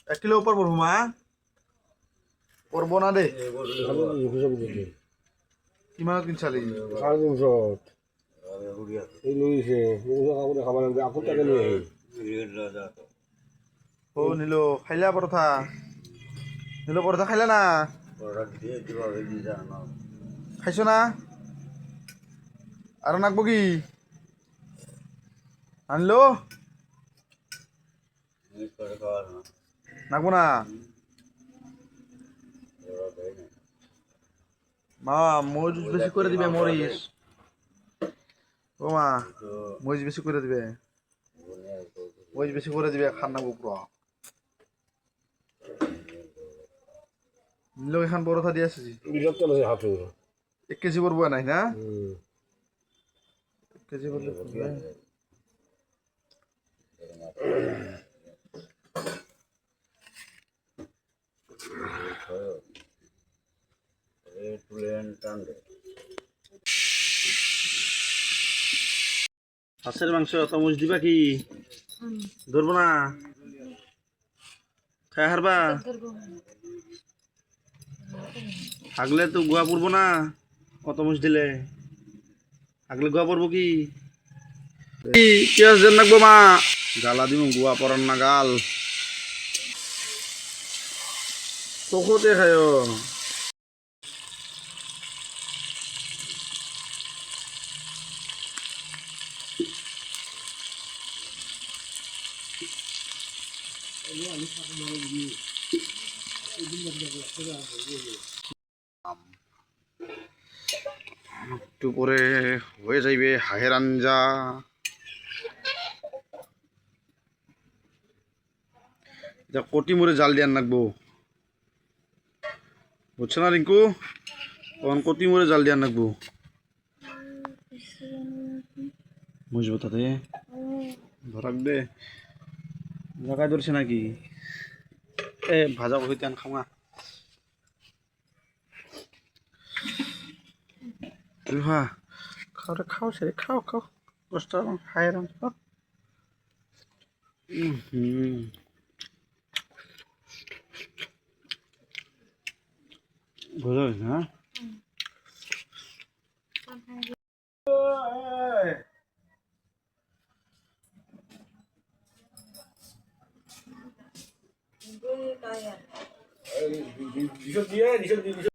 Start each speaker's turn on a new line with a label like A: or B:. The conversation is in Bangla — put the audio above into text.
A: 1 কিলো উপর পড়বো মা পড়বো না দে কিমানত কিনছালি
B: 350 এই লইছে কাপড়ে খাবার লাগবে এখন টাকা নিয়ে
A: ও নিলো খাইলা পরোটা নিলো পরোটা খাইলা না খাইছো না আর নাকবো কি আনলো নাকবো না মা মরিচ বেশি করে দিবে মরিচ ও মা মরিচ বেশি করে দিবে মরিচ বেশি করে দিবে খান্না কুকুর নিলো এখান পরোটা দিয়ে আসছি 1 কেজি পড়বো নাই না 1 কেজি পড়লে হাঁসের মাংস চামচ দিবা কি ধরবো না খাই হারবা আগলে তো গুয়া পড়বো না কত মুচ দিলে আগলে গুয়া পড়বো কি পেঁয়াজ দেন নাকবো মা গালা দিব গুয়া পড়ার না গাল চোখতে খায় একটু পরে হয়ে যাইবে হাঁহের আঞ্জা এটা কটি মুড়ে জাল দিয়ে নাকবো বুঝছো না রিঙ্কু তখন কটি মুড়ে জাল দিয়ে নাকবো বুঝবো তাতে ধরাক দে জায়গায় ধরছে নাকি এ ভাজা হইতে আন খাওয়া হ্যাঁ খাও রে খাও সে খাও খাও কষ্ট হায় রাম বোঝা গেছে হ্যাঁ
B: দিয়ে